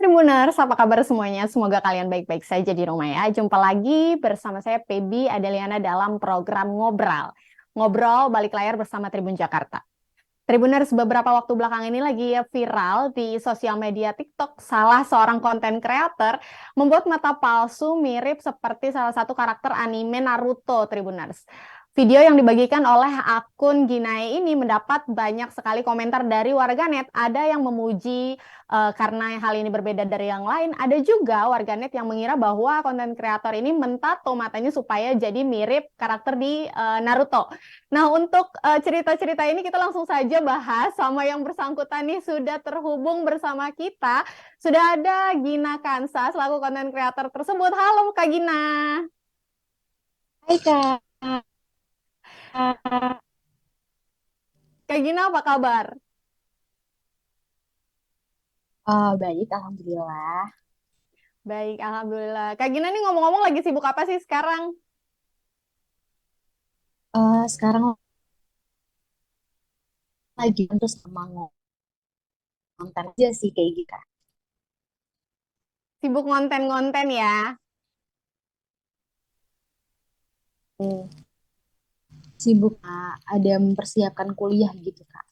Tribuners, apa kabar semuanya? Semoga kalian baik-baik saja di rumah ya. Jumpa lagi bersama saya Feby Adeliana dalam program Ngobrol. Ngobrol balik layar bersama Tribun Jakarta. Tribuners, beberapa waktu belakang ini lagi viral di sosial media TikTok. Salah seorang konten creator membuat mata palsu mirip seperti salah satu karakter anime Naruto, Tribuners. Video yang dibagikan oleh akun Ginae ini mendapat banyak sekali komentar dari warganet. Ada yang memuji karena hal ini berbeda dari yang lain. Ada juga warganet yang mengira bahwa konten kreator ini mentato matanya supaya jadi mirip karakter di Naruto. Nah, untuk cerita-cerita ini kita langsung saja bahas sama yang bersangkutan nih sudah terhubung bersama kita. Sudah ada Gina Kansa selaku konten kreator tersebut. Halo Kak Gina. Hai Kak. Kak Gina apa kabar? Baik, Alhamdulillah. Baik, Alhamdulillah. Kak Gina nih ngomong-ngomong lagi sibuk apa sih sekarang? Sekarang lagi terus sama ngonten aja sih kayak gitu Kak. Sibuk ngonten-ngonten ya? Hmm, Sibuk ada mempersiapkan kuliah gitu Kak.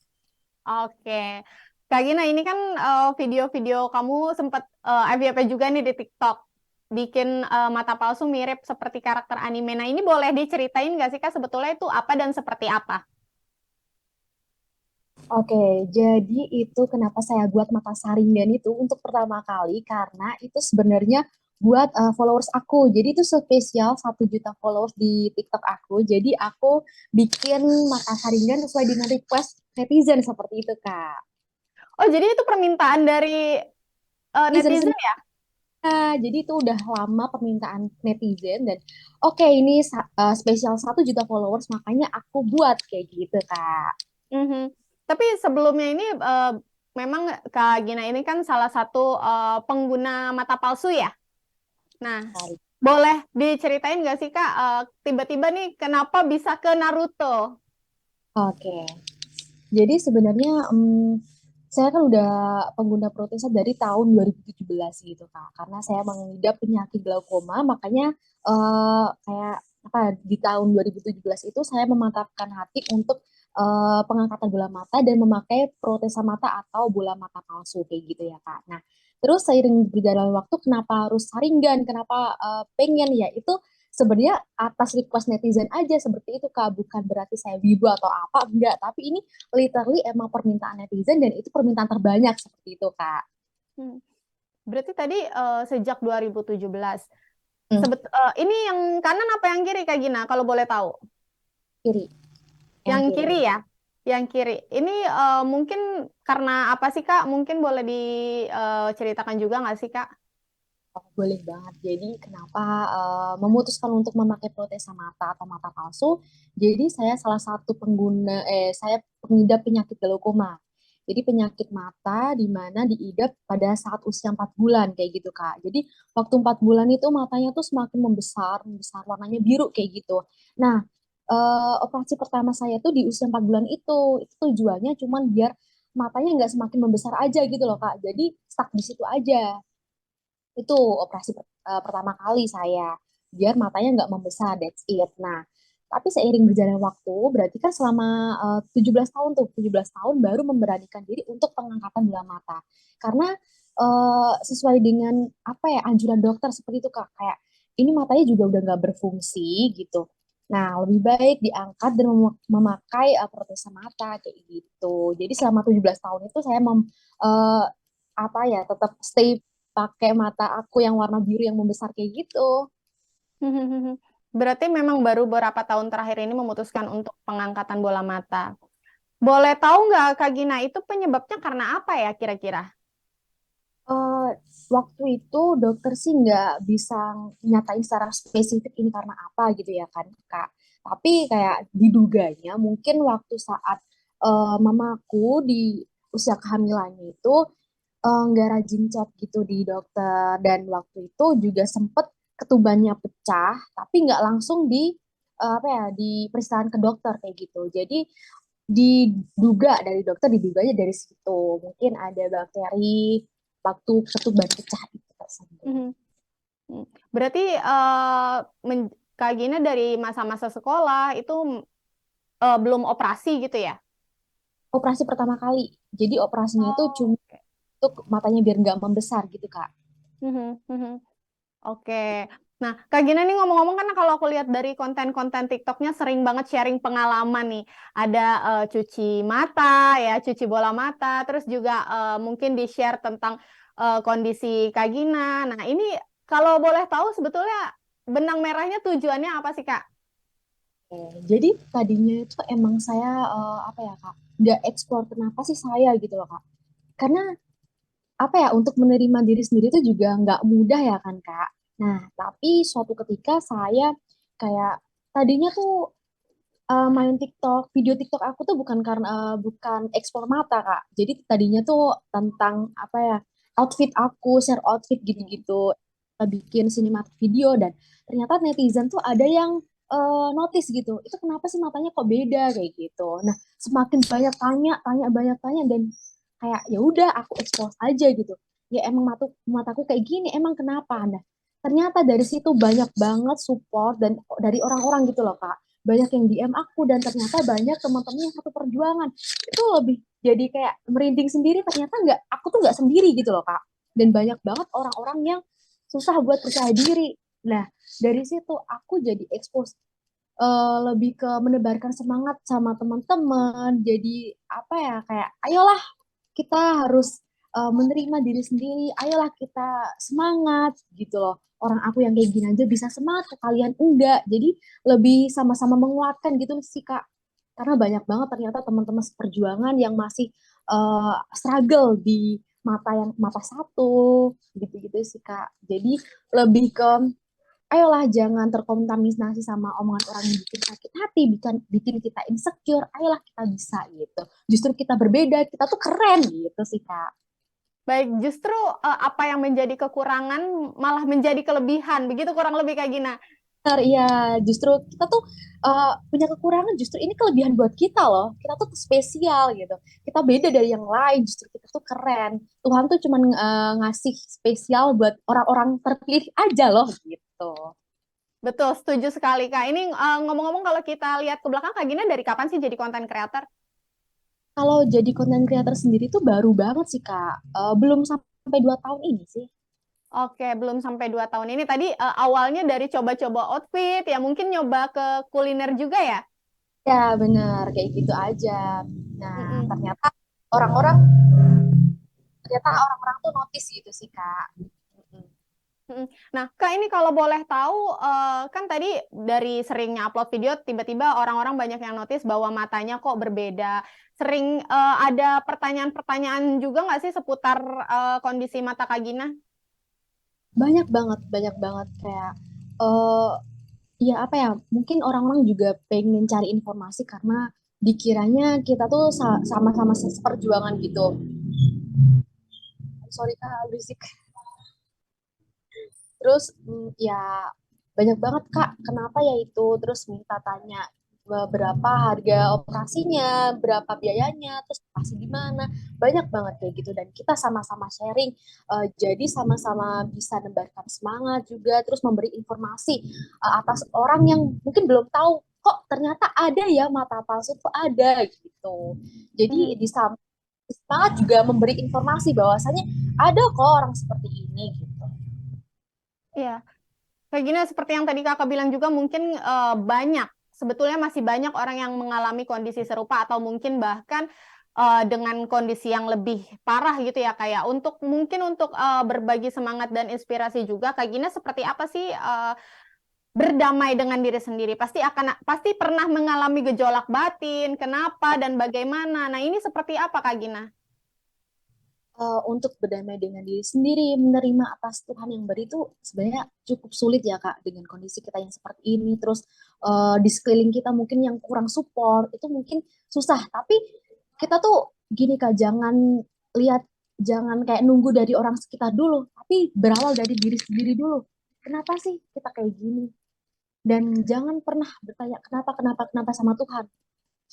Oke. Kak Gina, ini kan video-video kamu sempat FYP juga nih di TikTok. Bikin mata palsu mirip seperti karakter anime. Nah, ini boleh diceritain nggak sih Kak sebetulnya itu apa dan seperti apa? Oke, jadi itu kenapa saya buat mata saringan itu untuk pertama kali karena itu sebenarnya buat followers aku. Jadi itu spesial 1 juta followers di TikTok aku. Jadi aku bikin mata saringan sesuai dengan request netizen seperti itu Kak. Oh, jadi itu permintaan dari Netizen. netizen ya? Nah, jadi itu udah lama permintaan netizen dan oke ini spesial 1 juta followers makanya aku buat kayak gitu Kak. Mhm. Tapi sebelumnya ini memang Kak Gina ini kan salah satu pengguna mata palsu ya? Nah, Baik. boleh diceritain nggak sih Kak, tiba-tiba nih kenapa bisa ke Naruto? Oke, jadi sebenarnya saya kan udah pengguna Protesa dari tahun 2017 gitu Kak. Karena saya mengidap penyakit glaukoma, makanya kayak apa di tahun 2017 itu saya memantapkan hati untuk pengangkatan bola mata dan memakai protesa mata atau bola mata palsu kayak gitu ya Kak. Nah, terus seiring berjalan waktu kenapa harus saringan, kenapa pengen ya itu sebenarnya atas request netizen aja seperti itu Kak, bukan berarti saya wibu atau apa, enggak, tapi ini literally emang permintaan netizen dan itu permintaan terbanyak seperti itu Kak. Hmm. Berarti tadi sejak 2017. Hmm, Ini yang kanan apa yang kiri Kak Gina kalau boleh tahu? kiri, yang Yang kiri. kiri ya? Yang kiri. Ini mungkin karena apa sih Kak? Mungkin boleh diceritakan juga nggak sih Kak? Oh, boleh banget. Jadi kenapa memutuskan untuk memakai protesa mata atau mata palsu? Jadi saya salah satu saya pengidap penyakit glaukoma. Jadi penyakit mata di mana diidap pada saat usia 4 bulan kayak gitu Kak. Jadi waktu 4 bulan itu matanya tuh semakin membesar, membesar warnanya biru kayak gitu. Nah, operasi pertama saya tuh di usia 4 bulan itu. Itu tujuannya cuman biar matanya nggak semakin membesar aja gitu loh Kak. Jadi stuck di situ aja. Itu operasi pertama kali saya, biar matanya nggak membesar, that's it. Nah, tapi seiring berjalan waktu, berarti kan selama 17 tahun tuh, 17 tahun baru memberanikan diri untuk pengangkatan bola mata. Karena sesuai dengan apa ya, anjuran dokter seperti itu Kak, kayak ini matanya juga udah nggak berfungsi gitu. Nah, lebih baik diangkat dan memakai protesa mata kayak gitu. Jadi selama 17 tahun itu saya eh, apa ya tetap stay pakai mata aku yang warna biru yang membesar kayak gitu. Berarti memang baru beberapa tahun terakhir ini memutuskan untuk pengangkatan bola mata. Boleh tahu nggak Kak Gina itu penyebabnya karena apa ya kira-kira? Eh, Waktu itu dokter sih nggak bisa nyatain secara spesifik ini karena apa gitu ya kan Kak. Tapi kayak diduganya mungkin waktu saat mamaku di usia kehamilannya itu nggak rajin chat gitu di dokter dan waktu itu juga sempet ketubannya pecah tapi nggak langsung di apa ya diperiksakan ke dokter kayak gitu. Jadi diduga dari dokter diduganya dari situ mungkin ada bakteri waktu ketuban pecah itu tersebut. Mhm. Hmm. Berarti Kak Gina dari masa-masa sekolah itu belum operasi gitu ya? Operasi pertama kali. Jadi operasinya itu Oh, cuma oke. untuk matanya biar nggak membesar gitu, Kak. Mhm, mhm. Oke. Nah, Kak Gina nih ngomong-ngomong kan kalau aku lihat dari konten-konten TikToknya sering banget sharing pengalaman nih. Ada cuci mata ya, cuci bola mata, terus juga mungkin di-share tentang kondisi Kak Gina. Nah, ini kalau boleh tahu sebetulnya benang merahnya tujuannya apa sih, Kak? Jadi tadinya itu emang saya apa ya, Kak, nggak eksplor kenapa sih saya gitu loh, Kak. Karena apa ya, untuk menerima diri sendiri itu juga nggak mudah ya kan, Kak. Nah, tapi suatu ketika saya kayak tadinya tuh main TikTok, video TikTok aku tuh bukan ekspor mata, Kak. Jadi tadinya tuh tentang apa ya, outfit aku, share outfit gitu-gitu, bikin sinematik video dan ternyata netizen tuh ada yang notice gitu. Itu kenapa sih matanya kok beda kayak gitu. Nah, semakin banyak tanya, tanya banyak tanya dan kayak ya udah aku expose aja gitu. Ya emang mataku kayak gini, emang kenapa? Nah, ternyata dari situ banyak banget support dan dari orang-orang gitu loh, Kak, banyak yang DM aku dan ternyata banyak teman-teman yang satu perjuangan itu lebih jadi kayak merinding sendiri, ternyata nggak, aku tuh nggak sendiri gitu loh, Kak, dan banyak banget orang-orang yang susah buat percaya diri. Nah, dari situ aku jadi expose, lebih ke menebarkan semangat sama teman-teman, jadi apa ya, kayak ayolah kita harus menerima diri sendiri, ayolah kita semangat gitu loh, orang aku yang kayak gini aja bisa semangat kok kalian enggak, jadi lebih sama-sama menguatkan gitu sih, Kak, karena banyak banget ternyata teman-teman seperjuangan yang masih struggle di mata satu gitu-gitu sih, Kak, jadi lebih ke ayolah jangan terkontaminasi sama omongan orang yang bikin sakit hati, bikin kita insecure. Ayolah kita bisa gitu. Justru kita berbeda, kita tuh keren gitu sih, Kak. Baik, justru apa yang menjadi kekurangan malah menjadi kelebihan. Begitu kurang lebih Kak Gina. Benar, iya, justru kita tuh punya kekurangan, justru ini kelebihan buat kita loh. Kita tuh spesial gitu. Kita beda dari yang lain, justru kita tuh keren. Tuhan tuh cuman ngasih spesial buat orang-orang terpilih aja loh gitu. Betul, setuju sekali Kak. Ini ngomong-ngomong kalau kita lihat ke belakang Kak Gina dari kapan sih jadi konten creator? Kalau jadi content creator sendiri tuh baru banget sih, Kak. Belum sampai 2 tahun ini sih. Oke, belum sampai 2 tahun ini. Tadi awalnya dari coba-coba outfit, ya mungkin nyoba ke kuliner juga ya? Ya, benar, kayak gitu aja. Nah, Mm-mm. orang-orang, ternyata orang-orang tuh notice gitu sih, Kak. Mm-mm. Mm-mm. Nah, Kak ini kalau boleh tahu, kan tadi dari seringnya upload video, tiba-tiba orang-orang banyak yang notice bahwa matanya kok berbeda. Sering ada pertanyaan-pertanyaan juga nggak sih seputar kondisi mata Kak Gina? Banyak banget kayak eh ya apa ya? Mungkin orang-orang juga pengen cari informasi karena dikiranya kita tuh sama-sama seperjuangan gitu. Sorry, Kak, berisik. Terus ya banyak banget, Kak, kenapa ya itu, terus minta tanya berapa harga operasinya, berapa biayanya, terus operasi di mana, banyak banget kayak gitu dan kita sama-sama sharing, jadi sama-sama bisa nebarkan semangat juga, terus memberi informasi atas orang yang mungkin belum tahu kok ternyata ada ya mata palsu tuh ada gitu. Jadi Mhm. di samping semangat juga memberi informasi bahwasanya ada kok orang seperti ini gitu. Iya, Kak Gina seperti yang tadi Kakak bilang juga mungkin banyak, sebetulnya masih banyak orang yang mengalami kondisi serupa atau mungkin bahkan dengan kondisi yang lebih parah gitu ya kayak untuk mungkin untuk berbagi semangat dan inspirasi juga Kak Gina seperti apa sih berdamai dengan diri sendiri pasti pernah mengalami gejolak batin kenapa dan bagaimana, nah ini seperti apa Kak Gina? Untuk berdamai dengan diri sendiri, menerima atas Tuhan yang beri itu sebenarnya cukup sulit ya, Kak, dengan kondisi kita yang seperti ini. Terus di sekeliling kita mungkin yang kurang support, itu mungkin susah. Tapi kita tuh gini, Kak, lihat, jangan kayak nunggu dari orang sekitar dulu, tapi berawal dari diri sendiri dulu. Kenapa sih kita kayak gini? Dan jangan pernah bertanya kenapa sama Tuhan.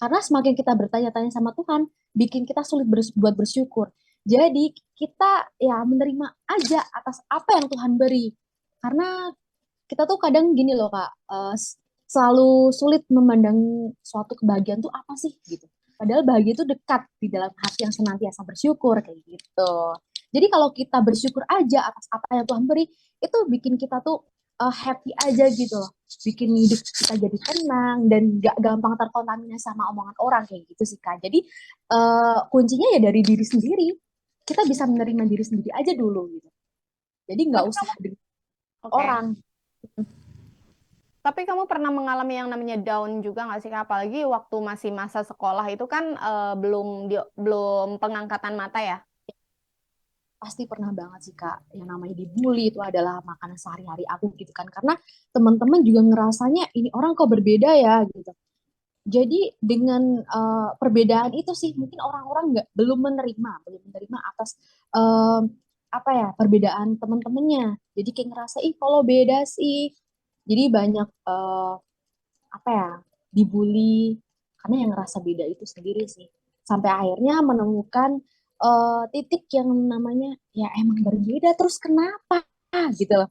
Karena semakin kita bertanya-tanya sama Tuhan, bikin kita sulit buat bersyukur. Jadi kita ya menerima aja atas apa yang Tuhan beri. Karena kita tuh kadang gini loh Kak, selalu sulit memandang suatu kebahagiaan tuh apa sih gitu. Padahal bahagia itu dekat di dalam hati yang senantiasa bersyukur kayak gitu. Jadi kalau kita bersyukur aja atas apa yang Tuhan beri, itu bikin kita tuh happy aja gitu loh. Bikin hidup kita jadi tenang dan gak gampang terkontaminasi sama omongan orang kayak gitu sih Kak. Jadi kuncinya ya dari diri sendiri. Kita bisa menerima diri sendiri aja dulu gitu. Jadi nggak Tapi usah kamu, dengan oke. orang. Tapi kamu pernah mengalami yang namanya down juga nggak sih, Kak? Apalagi waktu masih masa sekolah itu kan belum pengangkatan mata ya? Pasti pernah banget sih Kak, yang namanya dibully itu adalah makanan sehari-hari aku gitu kan. Karena teman-teman juga ngerasanya ini orang kok berbeda ya gitu. Jadi dengan perbedaan itu sih mungkin orang-orang nggak belum menerima atas eh, apa ya perbedaan teman-temannya. Jadi kayak ngerasa ih kalau beda sih. Jadi banyak apa ya dibully karena yang ngerasa beda itu sendiri sih. Sampai akhirnya menemukan titik yang namanya ya emang berbeda terus kenapa gitu loh.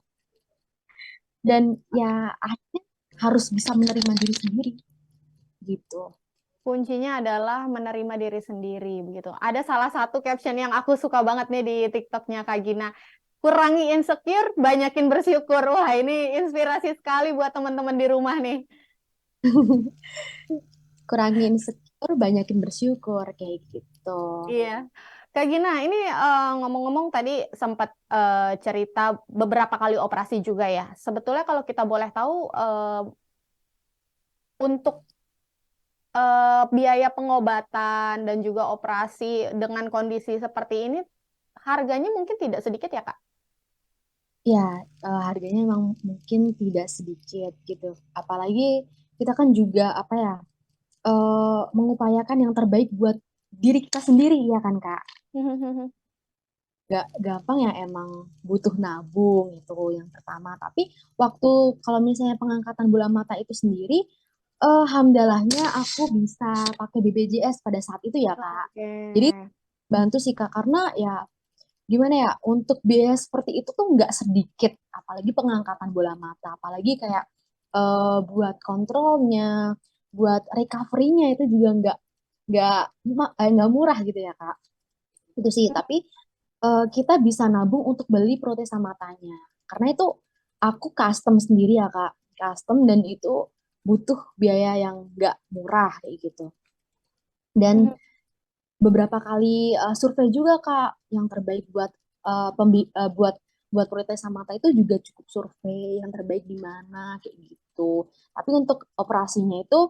Dan ya akhirnya harus bisa menerima diri sendiri gitu. Kuncinya adalah menerima diri sendiri begitu. Ada salah satu caption yang aku suka banget nih di TikToknya Kak Gina. Kurangi insecure, banyakin bersyukur. Wah, ini inspirasi sekali buat teman-teman di rumah nih. Kurangin insecure, banyakin bersyukur kayak gitu. Iya. Kak Gina, ini ngomong-ngomong tadi sempat cerita beberapa kali operasi juga ya. Sebetulnya kalau kita boleh tahu untuk biaya pengobatan dan juga operasi dengan kondisi seperti ini harganya mungkin tidak sedikit ya, Kak? Ya, harganya emang mungkin tidak sedikit gitu. Apalagi kita kan juga apa ya mengupayakan yang terbaik buat diri kita sendiri ya kan Kak. Gak gampang ya emang butuh nabung itu yang pertama. Tapi waktu kalau misalnya pengangkatan bola mata itu sendiri, alhamdulillahnya aku bisa pakai BPJS pada saat itu ya Kak. Oke. Jadi bantu sih Kak karena ya gimana ya untuk biaya seperti itu tuh nggak sedikit apalagi pengangkatan bola mata apalagi kayak buat kontrolnya buat recovery-nya itu juga nggak murah gitu ya Kak itu sih tapi kita bisa nabung untuk beli protesa matanya karena itu aku custom sendiri ya Kak custom dan itu butuh biaya yang nggak murah kayak gitu dan beberapa kali survei juga Kak yang terbaik buat buat protesa mata itu juga cukup survei yang terbaik di mana kayak gitu. Tapi untuk operasinya itu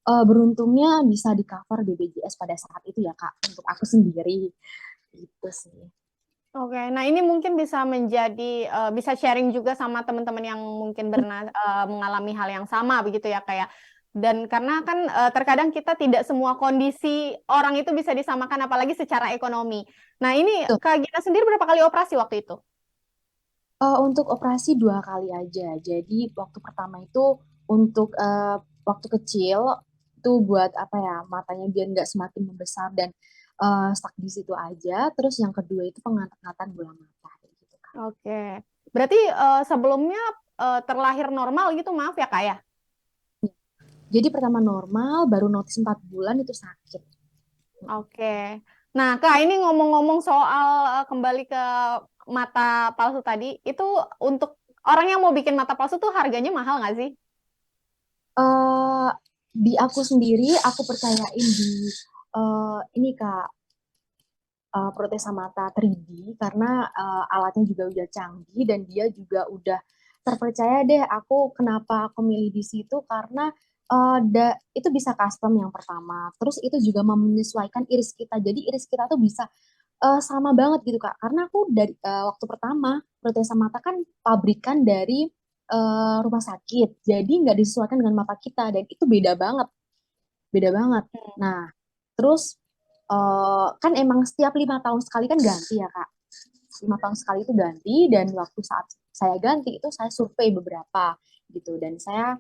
beruntungnya bisa di cover BPJS pada saat itu ya Kak untuk aku sendiri gitu sih. Oke, nah ini mungkin bisa menjadi bisa sharing juga sama teman-teman yang mungkin mengalami hal yang sama begitu ya kayak dan karena kan terkadang kita tidak semua kondisi orang itu bisa disamakan apalagi secara ekonomi. Nah, ini Tuh, Kak Gina sendiri berapa kali operasi waktu itu? untuk operasi 2 kali aja. Jadi waktu pertama itu untuk waktu kecil itu buat apa ya matanya biar nggak semakin membesar dan stuck di situ aja. Terus yang kedua itu pengangkatan bola mata kayak gitu Kak. Oke. Berarti sebelumnya terlahir normal gitu, maaf ya Kak ya? Jadi pertama normal, baru notice 4 bulan itu sakit. Oke. Nah, Kak, ini ngomong-ngomong soal kembali ke mata palsu tadi, itu untuk orang yang mau bikin mata palsu tuh harganya mahal nggak sih? eh di aku sendiri, aku percayain di ini Kak, protesa mata 3D karena alatnya juga udah canggih dan dia juga udah terpercaya deh. Kenapa aku milih di situ karena itu bisa custom yang pertama. Terus itu juga menyesuaikan iris kita. Jadi iris kita tuh bisa sama banget gitu Kak. Karena aku dari waktu pertama protesa mata kan pabrikan dari rumah sakit. Jadi nggak disesuaikan dengan mata kita dan itu beda banget, beda banget. Nah, terus kan emang setiap 5 tahun sekali kan ganti ya Kak. 5 tahun sekali itu ganti dan waktu saat saya ganti itu saya survei beberapa gitu dan saya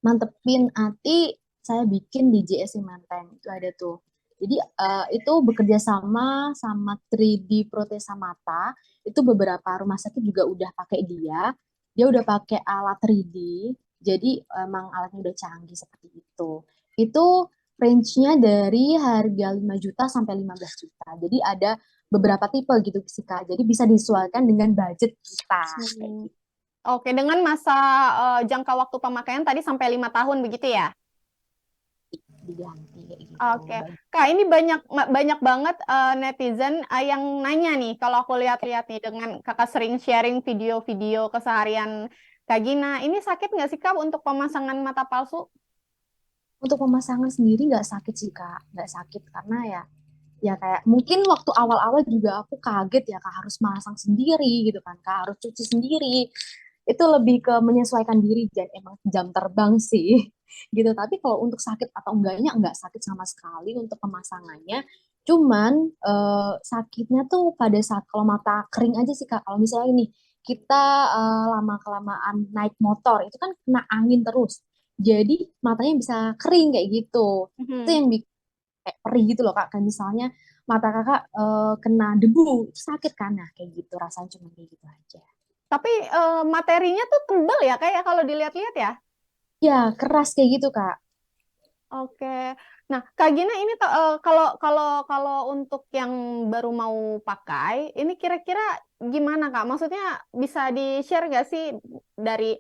mantepin hati saya bikin di JSC Menteng itu ada tuh. Jadi itu bekerja sama sama 3D protesa mata. Itu beberapa rumah sakit juga udah pakai dia. Dia udah pakai alat 3D. Jadi emang alatnya udah canggih seperti itu. Itu range-nya dari harga 5 juta sampai 15 juta. Jadi ada beberapa tipe gitu sih Kak. Jadi bisa disesuaikan dengan budget kita kayak Hmm. gitu. Oke, dengan masa jangka waktu pemakaian tadi sampai 5 tahun begitu ya? Diganti kayak gitu. Oke, Kak, ini banyak banyak banget netizen yang nanya nih. Kalau aku lihat-lihat nih, dengan Kakak sering sharing video-video keseharian Kak Gina, ini sakit nggak sih Kak untuk pemasangan mata palsu? Untuk pemasangan sendiri nggak sakit sih Kak, nggak sakit karena ya kayak mungkin waktu awal-awal juga aku kaget ya Kak harus masang sendiri gitu kan Kak, harus cuci sendiri. Itu lebih ke menyesuaikan diri dan emang jam terbang sih gitu. Tapi kalau untuk sakit atau enggaknya enggak sakit sama sekali untuk pemasangannya. Cuman sakitnya tuh pada saat kalau mata kering aja sih Kak. Kalau misalnya ini kita lama kelamaan naik motor itu kan kena angin terus. Jadi matanya bisa kering kayak gitu. Itu Mhm. yang bikin kayak perih gitu loh Kak. Kayak misalnya mata Kakak kena debu, itu sakit kan? Nah, kayak gitu rasanya cuma kayak gitu aja. Tapi materinya tuh tebal ya kayak kalau dilihat-lihat ya. Ya, keras kayak gitu Kak. Oke. Nah, Kak Gina ini kalau kalau kalau untuk yang baru mau pakai, ini kira-kira gimana Kak? Maksudnya bisa di-share nggak sih dari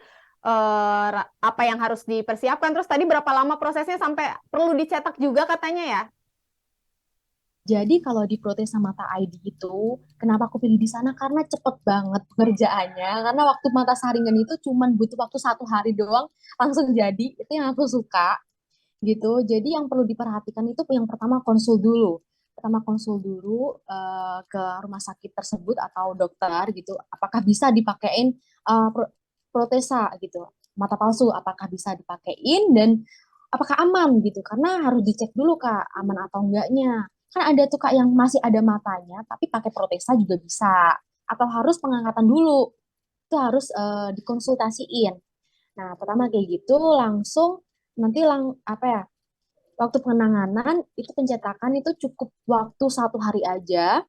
apa yang harus dipersiapkan? Terus tadi berapa lama prosesnya sampai perlu dicetak juga katanya ya? Jadi kalau di Protesa Mata ID itu, kenapa aku pilih di sana? Karena cepet banget pengerjaannya. Karena waktu mata saringan itu cuman butuh waktu 1 hari doang, langsung jadi. Itu yang aku suka gitu. Jadi yang perlu diperhatikan itu yang pertama konsul dulu. Pertama konsul dulu ke rumah sakit tersebut atau dokter gitu. Apakah bisa dipakein protesa gitu, mata palsu. Apakah bisa dipakein dan apakah aman gitu. Karena harus dicek dulu Kak, aman atau enggaknya. Kan ada tuh Kak yang masih ada matanya, tapi pakai protesa juga bisa. Atau harus pengangkatan dulu. Itu harus dikonsultasiin. Nah, pertama kayak gitu langsung nanti apa ya? Waktu penanganan itu pencetakan itu cukup waktu 1 hari aja.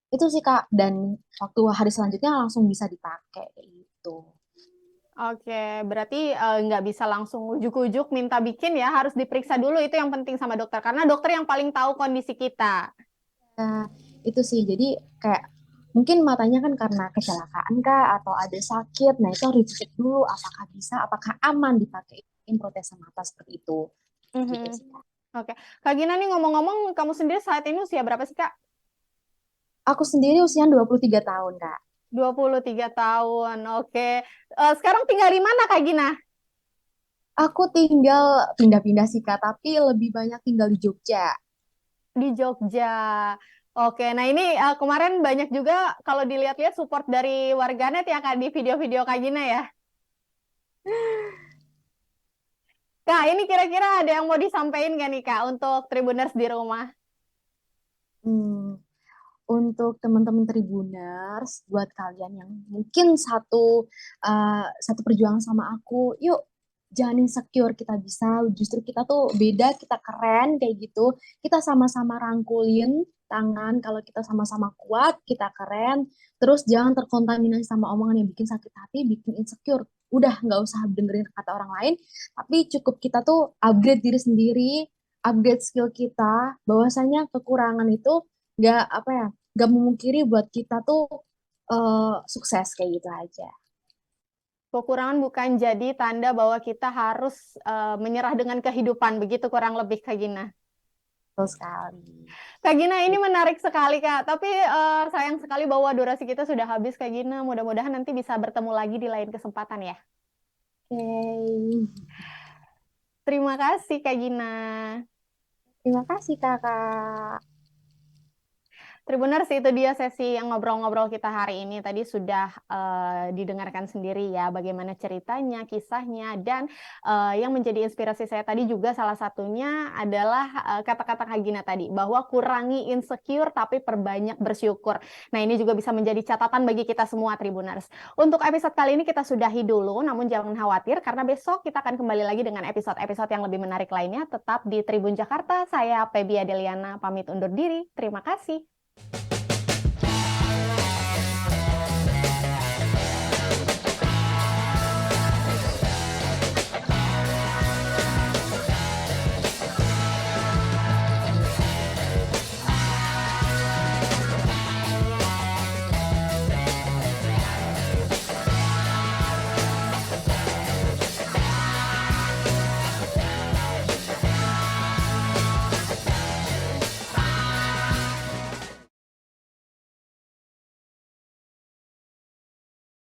Itu sih Kak. Dan waktu hari selanjutnya langsung bisa dipakai kayak gitu. Oke, berarti nggak bisa langsung ujuk-ujuk minta bikin ya, harus diperiksa dulu itu yang penting sama dokter karena dokter yang paling tahu kondisi kita. Nah, itu sih. Jadi kayak mungkin matanya kan karena kecelakaan Kak atau ada sakit. Nah, itu harus dicek dulu apakah bisa, apakah aman dipakein protesa mata seperti itu. Gitu Mhm. sih Kak. Oke, Kak Gina nih ngomong-ngomong, kamu sendiri saat ini usia berapa sih Kak? Aku sendiri usia 23 tahun Kak. 23 tahun, oke. Sekarang tinggal di mana Kak Gina? Aku tinggal pindah-pindah sih Kak, tapi lebih banyak tinggal di Jogja. Di Jogja. Oke, nah ini kemarin banyak juga kalau dilihat-lihat support dari warganet ya Kak di video-video Kak Gina ya. Kak, ini kira-kira ada yang mau disampaikan gak nih Kak untuk Tribuners di rumah? Hmm, untuk teman-teman Tribuners, buat kalian yang mungkin satu perjuangan sama aku, yuk jangan insecure, kita bisa, justru kita tuh beda, kita keren kayak gitu. Kita sama-sama rangkulin tangan, kalau kita sama-sama kuat, kita keren. Terus jangan terkontaminasi sama omongan yang bikin sakit hati, bikin insecure. Udah nggak usah dengerin kata orang lain, tapi cukup kita tuh upgrade diri sendiri, upgrade skill kita. Bahwasanya kekurangan itu nggak apa ya, nggak memungkiri buat kita tuh sukses kayak gitu aja. Kekurangan bukan jadi tanda bahwa kita harus menyerah dengan kehidupan, begitu kurang lebih Kak Gina. Betul sekali. Kak Gina, ini menarik sekali Kak, tapi sayang sekali bahwa durasi kita sudah habis Kak Gina. Mudah-mudahan nanti bisa bertemu lagi di lain kesempatan ya. Oke. Terima kasih Kak Gina. Terima kasih kakak. Tribuners, itu dia sesi yang ngobrol-ngobrol kita hari ini. Tadi sudah didengarkan sendiri ya bagaimana ceritanya, kisahnya, dan yang menjadi inspirasi saya tadi juga salah satunya adalah kata-kata Kak Gina tadi, bahwa kurangi insecure tapi perbanyak bersyukur. Nah, ini juga bisa menjadi catatan bagi kita semua Tribuners. Untuk episode kali ini kita sudahi dulu, namun jangan khawatir karena besok kita akan kembali lagi dengan episode-episode yang lebih menarik lainnya. Tetap di Tribun Jakarta, saya Pebi Adeliana pamit undur diri. Terima kasih.